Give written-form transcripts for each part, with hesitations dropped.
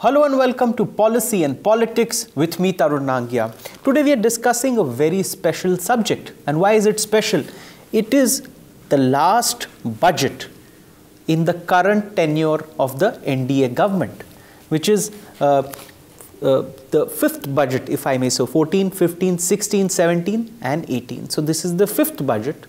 Hello and welcome to Policy and Politics with me, Tarun Nangia. Today we are discussing a very special subject. And why is it special? It is the last budget in the current tenure of the NDA government, which is the fifth budget, if I may say, 14, 15, 16, 17 and 18. So this is the fifth budget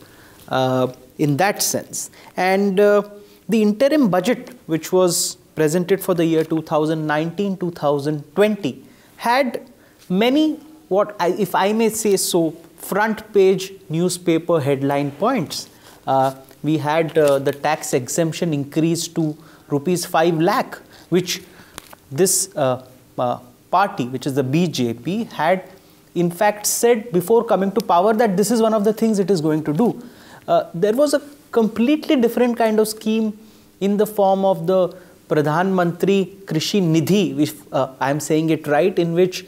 in that sense. And the interim budget, which was presented for the year 2019-2020, had many, if I may say so, front page newspaper headline points. We had the tax exemption increased to rupees 5 lakh, which this party, which is the BJP, had in fact said before coming to power that this is one of the things it is going to do. There was a completely different kind of scheme in the form of the Pradhan Mantri Krishi Nidhi, if I am saying it right, in which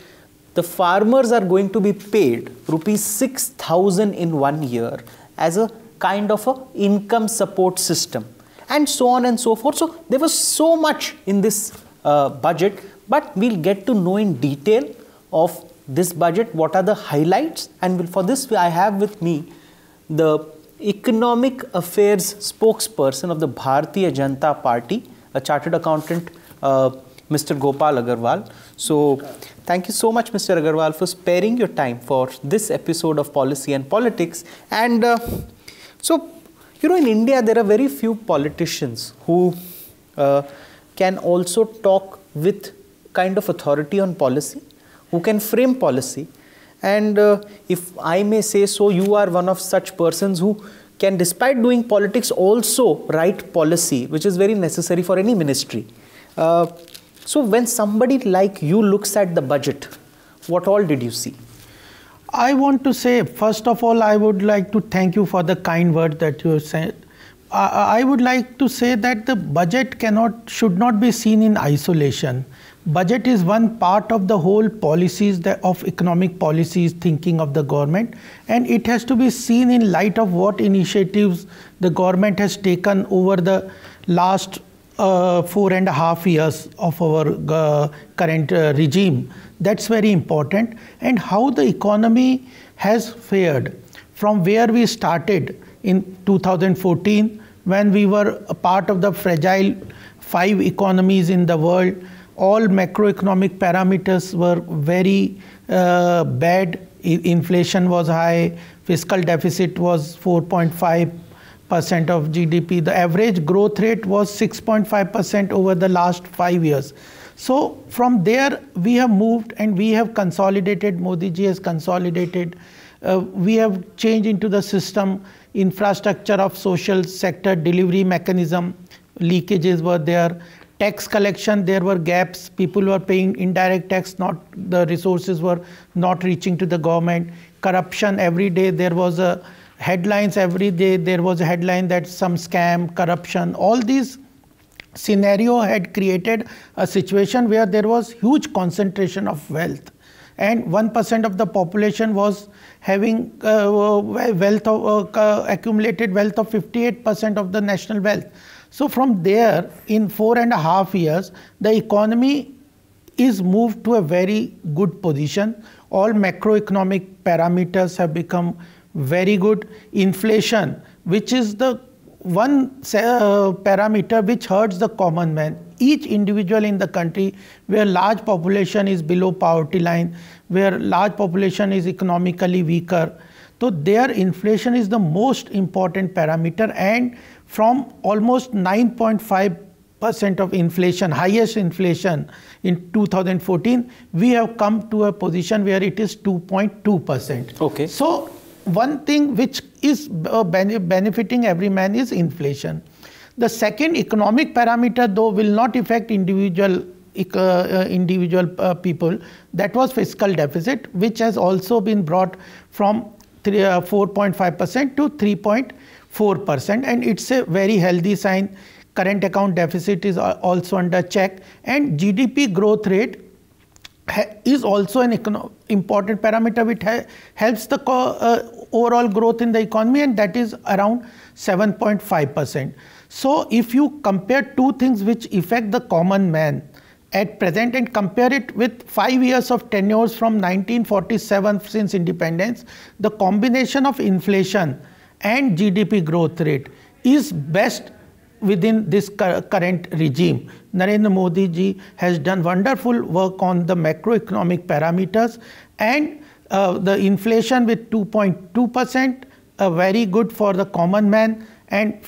the farmers are going to be paid rupees 6,000 in 1 year as a kind of a income support system, and so on and so forth. So there was so much in this budget, but we'll get to know in detail of this budget, what are the highlights, and for this I have with me the Economic Affairs spokesperson of the Bharatiya Janata Party, a chartered accountant, Mr. Gopal Agarwal. So thank you so much, Mr. Agarwal, for sparing your time for this episode of Policy and Politics. And so, you know, in India, there are very few politicians who can also talk with kind of authority on policy, who can frame policy. And if I may say so, you are one of such persons who can, despite doing politics, also write policy, which is very necessary for any ministry. So when somebody like you looks at the budget, what all did you see? I want to say, first of all, I would like to thank you for the kind word that you said. I would like to say that the budget should not be seen in isolation. Budget is one part of the whole policies of economic policies thinking of the government, and it has to be seen in light of what initiatives the government has taken over the last 4.5 years of our current regime. That's very important, and how the economy has fared from where we started in 2014, when we were a part of the fragile 5 economies in the world. All macroeconomic parameters were very bad. Inflation was high, fiscal deficit was 4.5% of GDP. The average growth rate was 6.5% over the last 5 years. So from there we have moved and we have consolidated. Modi ji has consolidated. We have changed into the system, infrastructure of social sector, delivery mechanism, leakages were there. Tax collection, there were gaps. People were paying indirect tax, the resources were not reaching to the government. Corruption, every day there was headlines, every day there was a headline that some scam, corruption. All these scenario had created a situation where there was huge concentration of wealth. And 1% of the population was having accumulated wealth of 58% of the national wealth. So from there, in 4.5 years, the economy is moved to a very good position. All macroeconomic parameters have become very good. Inflation, which is the one parameter which hurts the common man. Each individual in the country where large population is below poverty line, where large population is economically weaker. So their inflation is the most important parameter, and from almost 9.5% of inflation, highest inflation in 2014, we have come to a position where it is 2.2%. Okay. So one thing which is benefiting every man is inflation. The second economic parameter, though, will not affect individual people. That was fiscal deficit, which has also been brought from 4.5% to 3.4%, and it's a very healthy sign. Current account deficit is also under check, and GDP growth rate is also an important parameter which helps the overall growth in the economy, and that is around 7.5%. So if you compare two things which affect the common man, at present and compare it with 5 years of tenures from 1947 since independence, the combination of inflation and GDP growth rate is best within this current regime. Narendra Modi ji has done wonderful work on the macroeconomic parameters, and the inflation with 2.2%, very good for the common man, and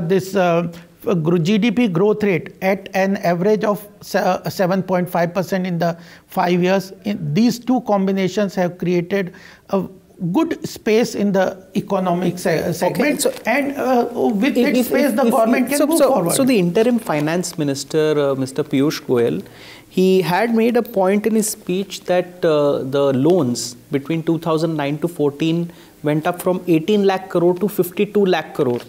this GDP growth rate at an average of 7.5% in the 5 years. These two combinations have created a good space in the economic segment, and with that space the government can move forward. So the interim finance minister, Mr. Piyush Goyal, he had made a point in his speech that the loans between 2009 to 14 went up from 18 lakh crore to 52 lakh crore.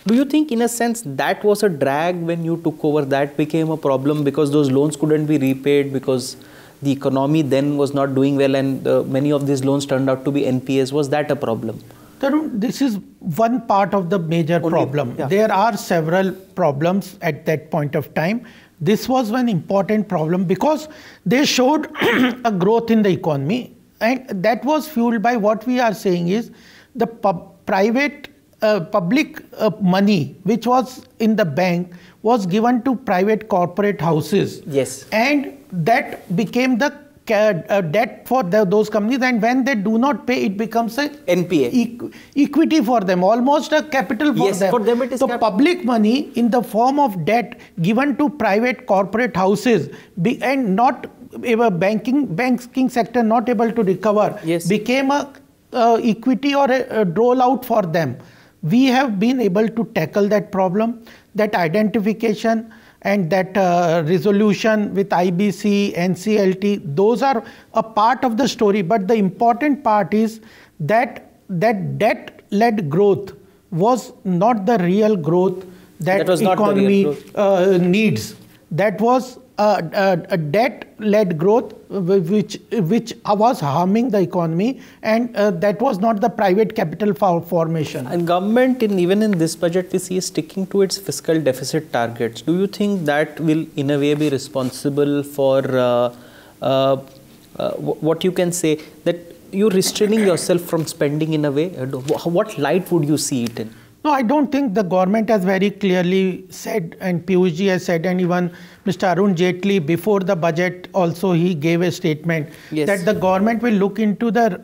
Do you think in a sense that was a drag when you took over, that became a problem because those loans couldn't be repaid because the economy then was not doing well, and many of these loans turned out to be NPAs? Was that a problem? Tarun, this is one part of the major problem. Yeah. There are several problems at that point of time. This was one important problem because they showed a growth in the economy, and that was fueled by what we are saying is the public money which was in the bank was given to private corporate houses. Yes. And that became the debt for those companies, and when they do not pay, it becomes a NPA. Equity for them, almost a capital for them. For them it is so public money in the form of debt given to private corporate houses and not banking sector not able to recover, became a equity or a rollout for them. We have been able to tackle that problem, that identification and that resolution with IBC, NCLT. Those are a part of the story, but the important part is that debt-led growth was not the real growth that economy needs. That was a debt-led growth which was harming the economy, and that was not the private capital formation. And government, even in this budget, we see sticking to its fiscal deficit targets. Do you think that will in a way be responsible for what you can say, that you're restraining yourself from spending in a way? What light would you see it in? No, I don't think the government has very clearly said, and Piyush ji has said, and even Mr. Arun Jaitley before the budget also he gave a statement that the government will look into the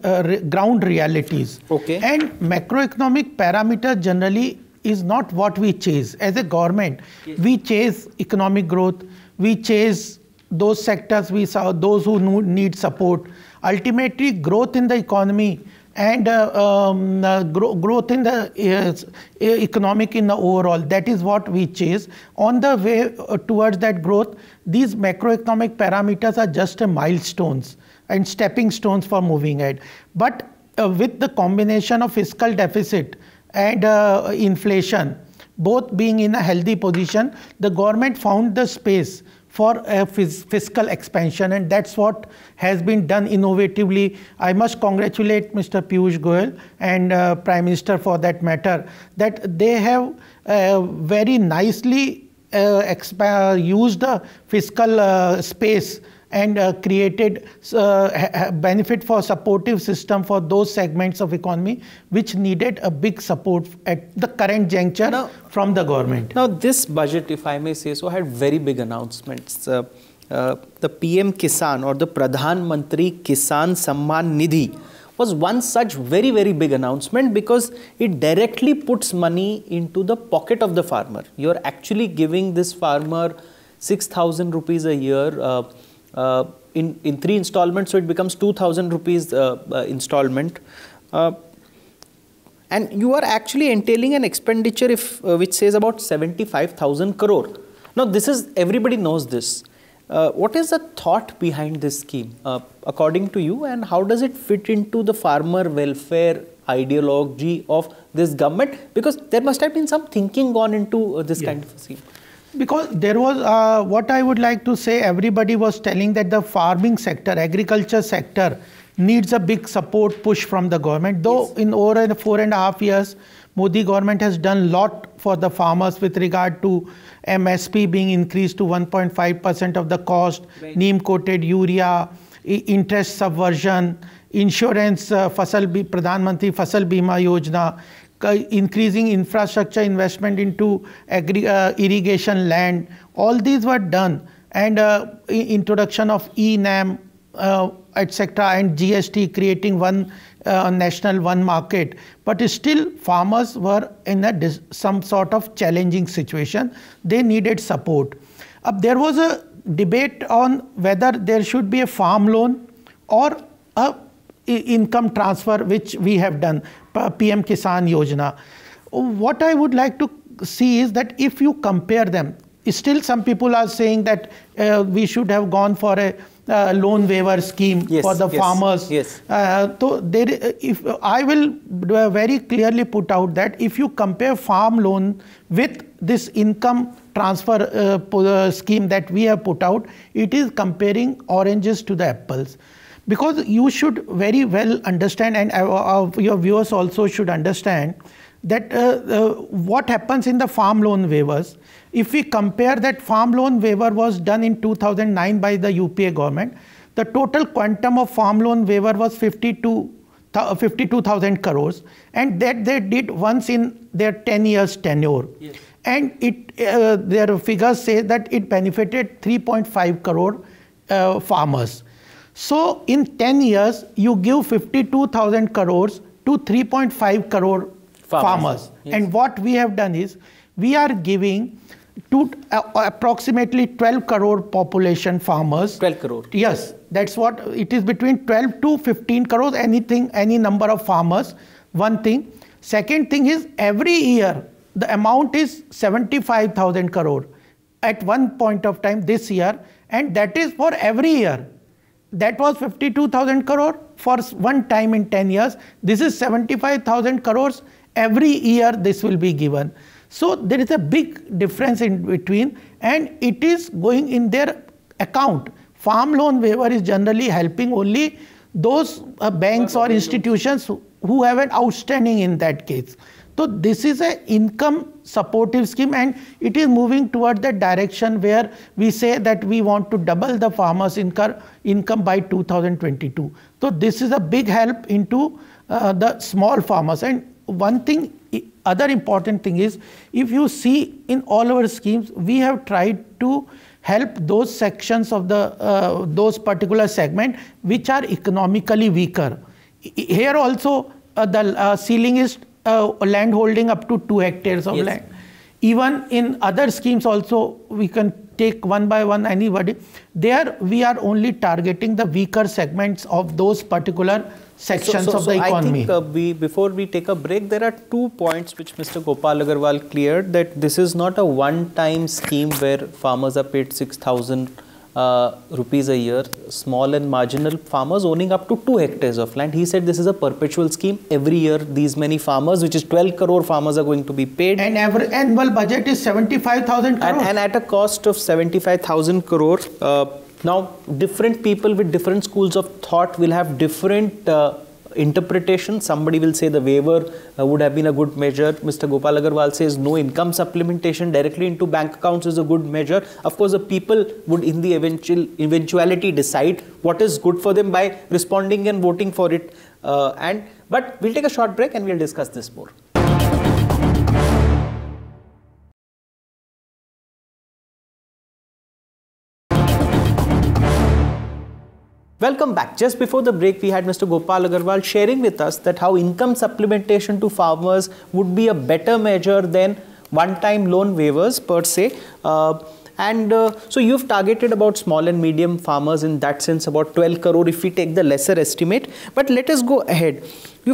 ground realities. Okay. And macroeconomic parameter generally is not what we chase. As a government, we chase economic growth, we chase those sectors we saw, those who need support. Ultimately, growth in the economy and growth in the economic in the overall, that is what we chase. On the way towards that growth, these macroeconomic parameters are just milestones and stepping stones for moving ahead. But with the combination of fiscal deficit and inflation both being in a healthy position, the government found the space for fiscal expansion, and that's what has been done innovatively. I must congratulate Mr. Piyush Goyal and Prime Minister for that matter, that they have very nicely used the fiscal space and created benefit for supportive system for those segments of economy which needed a big support at the current juncture from the government. Now this budget, if I may say so, had very big announcements. The PM-Kisan or the Pradhan Mantri Kisan Samman Nidhi was one such very, very big announcement because it directly puts money into the pocket of the farmer. You're actually giving this farmer 6,000 rupees a year in 3 installments, so it becomes 2,000 rupees installment. And you are actually entailing an expenditure which says about 75,000 crore. Now this is, everybody knows this. What is the thought behind this scheme according to you, and how does it fit into the farmer welfare ideology of this government? Because there must have been some thinking gone into this kind of a scheme. Because there was, what I would like to say, everybody was telling that the farming sector, agriculture sector needs a big support push from the government. Though in over 4.5 years, Modi government has done a lot for the farmers with regard to MSP being increased to 1.5% of the cost, neem coated urea, interest subversion, insurance, Pradhan Mantri Fasal Bima Yojana, increasing infrastructure investment into irrigation land. All these were done, and introduction of e-NAM, etc., and GST, creating one national, one market. But still farmers were in some sort of challenging situation. They needed support. There was a debate on whether there should be a farm loan or a income transfer, which we have done, PM-Kisan Yojana. What I would like to see is that if you compare them, still some people are saying that we should have gone for a loan waiver scheme for the farmers. So if I will very clearly put out that if you compare farm loan with this income transfer scheme that we have put out, it is comparing oranges to the apples. Because you should very well understand, and your viewers also should understand, that what happens in the farm loan waivers. If we compare that farm loan waiver was done in 2009 by the UPA government, the total quantum of farm loan waiver was 52,000 crores, and that they did once in their 10 years tenure. And their figures say that it benefited 3.5 crore farmers. So in 10 years, you give 52,000 crores to 3.5 crore farmers. And what we have done is, we are giving to approximately 12 crore population farmers. 12 crore. Yes, that's what it is, between 12 to 15 crores, any number of farmers. One thing. Second thing is, every year, the amount is 75,000 crore at one point of time this year, and that is for every year. That was 52,000 crore for one time in 10 years. This is 75,000 crores every year this will be given. So there is a big difference in between, and it is going in their account. Farm loan waiver is generally helping only those banks or institutions who have an outstanding in that case. So this is an income supportive scheme, and it is moving toward the direction where we say that we want to double the farmers' income by 2022. So this is a big help into the small farmers. And one thing, other important thing is, if you see in all our schemes, we have tried to help those sections of the those particular segment which are economically weaker. Here also the ceiling is land holding up to 2 hectares of land. Even in other schemes also, we can take one by one anybody. There we are only targeting the weaker segments of those particular sections of the economy. I think before we take a break, there are 2 points which Mr. Gopal Agarwal cleared, that this is not a one-time scheme where farmers are paid 6,000 rupees a year. Small and marginal farmers owning up to 2 hectares of land. He said this is a perpetual scheme. Every year these many farmers, which is 12 crore farmers, are going to be paid. And annual budget is 75,000 crore. And at a cost of 75,000 crore. Now, different people with different schools of thought will have different interpretation. Somebody will say the waiver would have been a good measure. Mr. Gopal Agarwal says no, income supplementation directly into bank accounts is a good measure. Of course, the people would in the eventuality decide what is good for them by responding and voting for it. But we'll take a short break and we'll discuss this more. Welcome back. Just before the break, we had Mr. Gopal Agarwal sharing with us that how income supplementation to farmers would be a better measure than one-time loan waivers per se. So you've targeted about small and medium farmers in that sense, about 12 crore if we take the lesser estimate. But let us go ahead.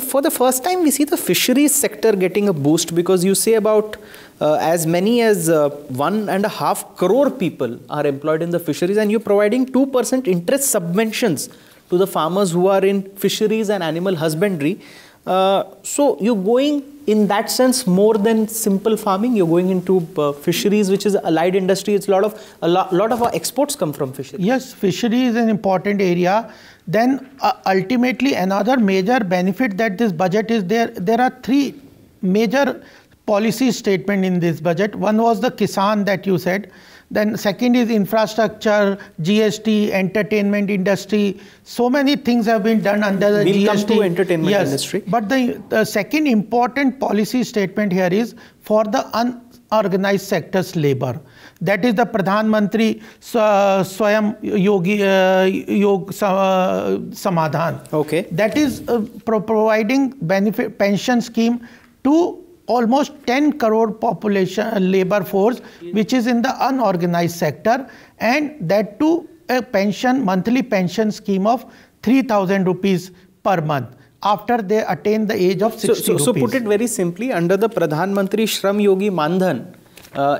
For the first time, we see the fisheries sector getting a boost, because you say about as many as 1.5 crore people are employed in the fisheries, and you're providing 2% interest subventions to the farmers who are in fisheries and animal husbandry. So you're going in that sense more than simple farming. You're going into fisheries, which is allied industry. It's a lot of our exports come from fisheries. Yes, fishery is an important area. Then ultimately another major benefit that this budget is there are 3 major policy statement in this budget. One was the Kisan that you said. Then second is infrastructure, GST, entertainment industry. So many things have been done under the GST. We'll come to entertainment industry. But the second important policy statement here is for the unorganized sector's labor. That is the Pradhan Mantri Swayam Yog Samadhan. Okay. That is providing benefit pension scheme to almost 10 crore population labor force, which is in the unorganized sector, and that too a monthly pension scheme of 3,000 rupees per month after they attain the age of 60 rupees. So put it very simply, under the Pradhan Mantri Shram Yogi Mandhan,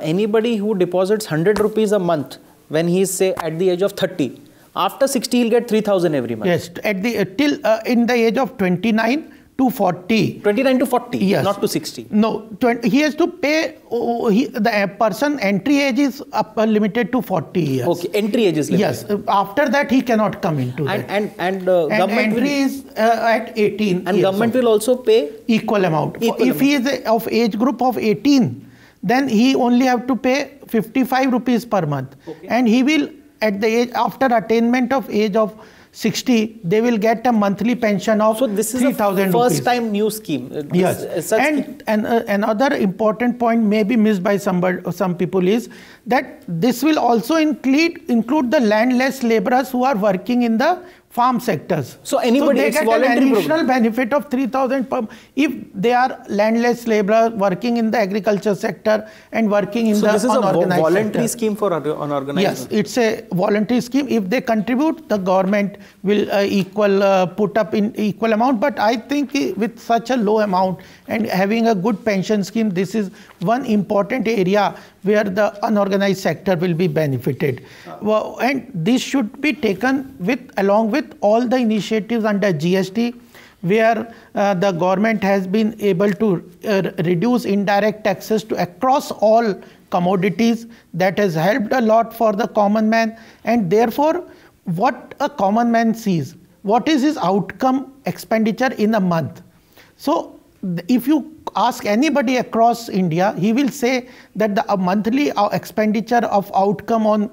anybody who deposits 100 rupees a month when he is, say, at the age of 30, after 60 he'll get 3,000 every month. Yes, at the till in the age of 29 to 40. 29 to 40, yes. Not to 60. No, he has to pay, the person entry age is limited to 40 years. Okay, entry age is limited. Yes, after that he cannot come into that. And government entry is at 18 and government will also pay equal amount. If he is of age group of 18, then he only have to pay 55 rupees per month. Okay. And he will, at the age, after attainment of age of 60, they will get a monthly pension of 3,000 rupees. So this is a first time new scheme. Yes. And another important point may be missed by some people is that this will also include the landless laborers who are working in the farm sectors. So anybody, they get an additional benefit of 3,000 per if they are landless laborers working in the agriculture sector and working in the unorganized sector. So this is a voluntary scheme for unorganized? Yes, it's a voluntary scheme. If they contribute, the government will put up in equal amount. But I think with such a low amount and having a good pension scheme, this is one important area where the unorganized sector will be benefited. And this should be taken along with all the initiatives under GST, where the government has been able to reduce indirect taxes across all commodities. That has helped a lot for the common man. And therefore, what a common man sees, what is his outcome expenditure in a month. So if you ask anybody across India, he will say that the monthly expenditure of outcome on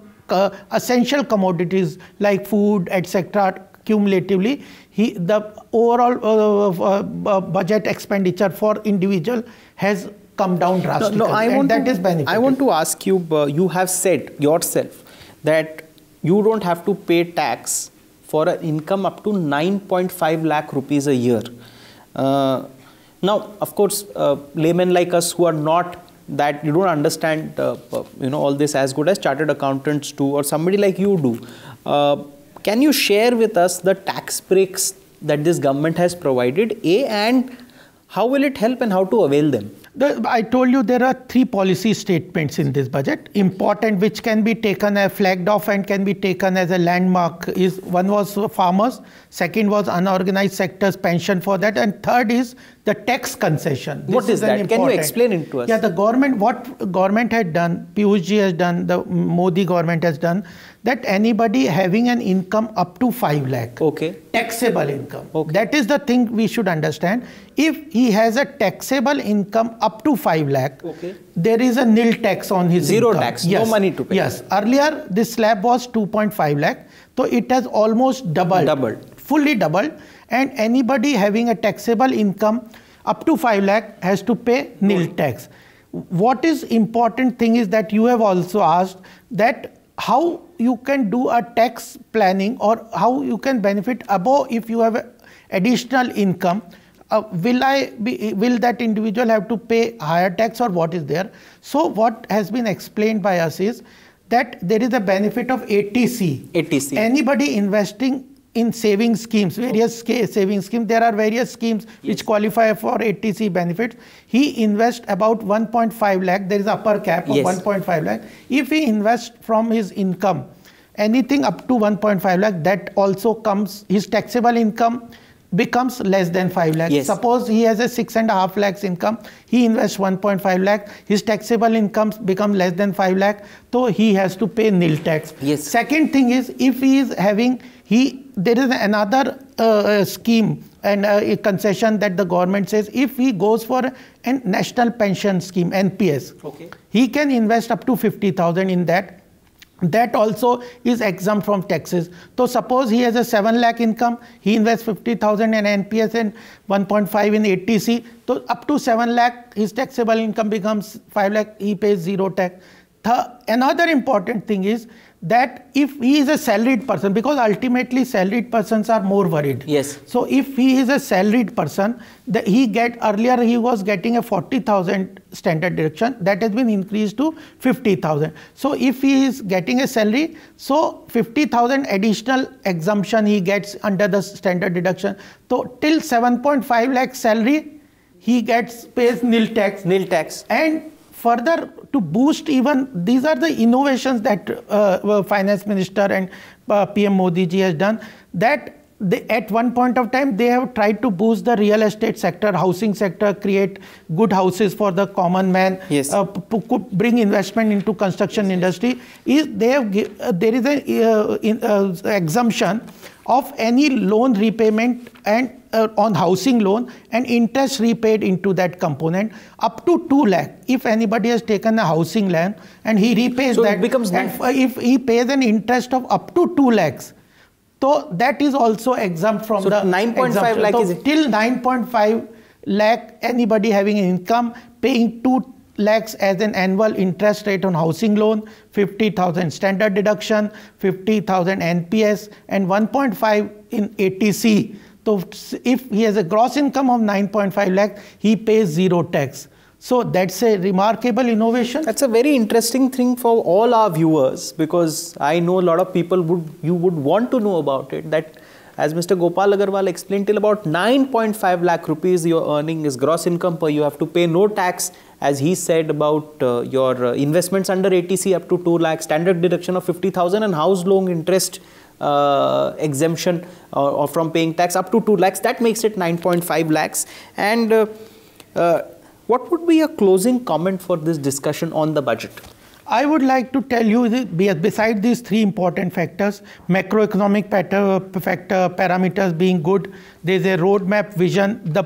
essential commodities like food, etc., cumulatively, the overall budget expenditure for individual has come down drastically. I want to ask you, you have said yourself that you don't have to pay tax for an income up to 9.5 lakh rupees a year. Now, of course, laymen like us who are not that, you don't understand all this as good as chartered accountants do, or somebody like you do. Can you share with us the tax breaks that this government has provided, and how will it help and how to avail them? I told you there are 3 policy statements in this budget, important, which can be taken as flagged off and can be taken as a landmark. One was farmers, second was unorganized sectors, pension for that, and third is the tax concession. What is that? Can you explain it to us? Yeah, what government had done, Piyush has done, the Modi government has done, that anybody having an income up to 5 lakh, okay, taxable income. Okay. That is the thing we should understand. If he has a taxable income up to 5 lakh, okay, there is a nil tax on his Zero income. tax, yes. No money to pay. Yes. Earlier, this slab was 2.5 lakh. So it has almost doubled. Fully doubled. And anybody having a taxable income up to 5 lakh has to pay nil tax. What is important thing is that you have also asked that how you can do a tax planning or how you can benefit above if you have additional income. Will that individual have to pay higher tax or what is there? So what has been explained by us is that there is a benefit of ATC. ATC. Anybody investing in saving schemes, various saving schemes, there are various schemes which qualify for ATC benefits. He invests about 1.5 lakh, there is upper cap of 1.5 lakh. If he invests from his income, anything up to 1.5 lakh, that also comes, his taxable income becomes less than 5 lakhs. Yes. Suppose he has a 6.5 lakhs income, he invests 1.5 lakh, his taxable incomes become less than 5 lakh, so he has to pay nil tax. Yes. Second thing is, if he is having, there is another scheme and a concession that the government says if he goes for a national pension scheme, NPS, he can invest up to 50,000 in that. That also is exempt from taxes. So suppose he has a 7 lakh income, he invests 50,000 in NPS and 1.5 in ATC. So up to 7 lakh, his taxable income becomes 5 lakh, he pays 0 tax. Another important thing is that if he is a salaried person, because ultimately salaried persons are more worried. Yes. So if he is a salaried person, earlier he was getting a 40,000 standard deduction, that has been increased to 50,000. So if he is getting a salary, so 50,000 additional exemption he gets under the standard deduction. So till 7.5 lakh salary, he pays nil tax. Nil tax. And further, to boost even, these are the innovations that Finance Minister and PM Modi ji has done, that at one point of time, they have tried to boost the real estate sector, housing sector, create good houses for the common man, yes. Bring investment into construction industry. There is an exemption of any loan repayment and on housing loan and interest repaid into that component up to 2 lakh. If anybody has taken a housing loan and he repays that, it becomes and if he pays an interest of up to 2 lakhs, so that is also exempt from the 9.5 lakh is it? Till 9.5 lakh, anybody having an income paying 2 lakhs as an annual interest rate on housing loan, 50,000 standard deduction, 50,000 NPS and 1.5 in ATC. So if he has a gross income of 9.5 lakh, he pays 0 tax. So that's a remarkable innovation. That's a very interesting thing for all our viewers, because I know a lot of people would want to know about it. That, as Mr. Gopal Agarwal explained, till about 9.5 lakh rupees your earning is gross income per, you have to pay no tax. As he said about your investments under ATC up to 2 lakh, standard deduction of 50,000 and house loan interest exemption or from paying tax up to 2 lakhs. That makes it 9.5 lakhs. And what would be your closing comment for this discussion on the budget? I would like to tell you, beside these 3 important factors, macroeconomic parameters being good, there is a roadmap vision. The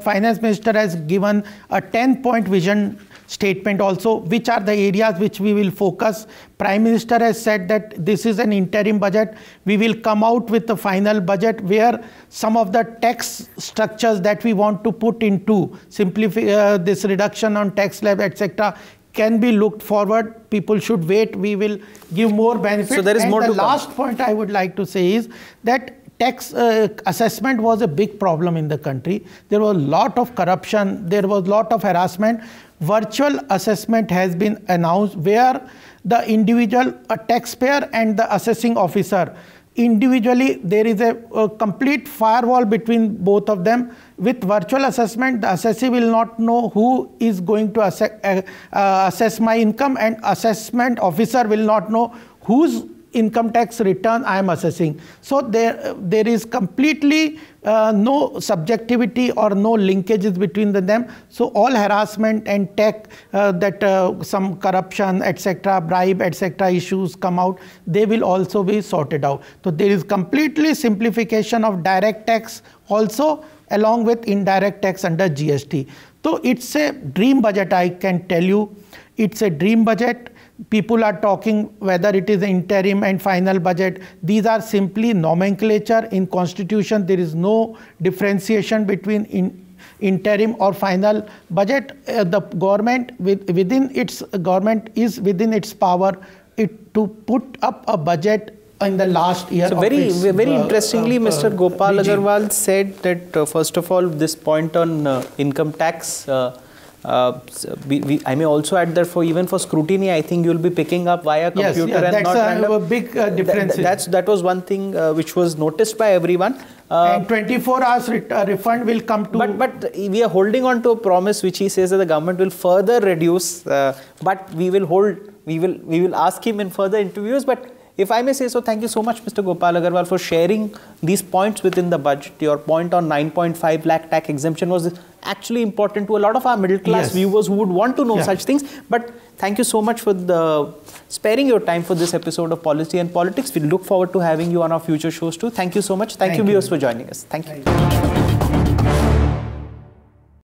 Finance Minister has given a 10-point vision statement also, which are the areas which we will focus. Prime Minister has said that this is an interim budget. We will come out with the final budget where some of the tax structures that we want to put into, this reduction on tax slab, etc., can be looked forward. People should wait. We will give more benefits. So there is more to come. The last point I would like to say is that tax assessment was a big problem in the country. There was a lot of corruption. There was a lot of harassment. Virtual assessment has been announced where the individual taxpayer and the assessing officer, individually, there is a complete firewall between both of them. With virtual assessment, the assessee will not know who is going to assess my income, and assessment officer will not know whose income tax return I am assessing. So there is completely no subjectivity or no linkages between them. So all harassment and some corruption, etc., bribe, etc., issues come out, they will also be sorted out. So there is completely simplification of direct tax also, along with indirect tax under GST. So it's a dream budget, I can tell you. It's a dream budget. People are talking whether it is an interim and final budget. These are simply nomenclature. In Constitution, there is no differentiation between interim or final budget. The government is within its power to put up a budget in the last year. So very interestingly, Mr. Gopal Agarwal said that first of all, this point on income tax. I may also add that even for scrutiny, I think you will be picking up via computer. Yes, and that's not random. A big difference. That was one thing which was noticed by everyone. And 24 hours refund will come to. But we are holding on to a promise which he says that the government will further reduce. But we will ask him in further interviews. But if I may say so, thank you so much, Mr. Gopal Agarwal, for sharing these points within the budget. Your point on 9.5 lakh tax exemption was actually important to a lot of our middle class viewers who would want to know such things. But thank you so much for sparing your time for this episode of Policy and Politics. We look forward to having you on our future shows too. Thank you so much. Thank you viewers for joining us. Thank you.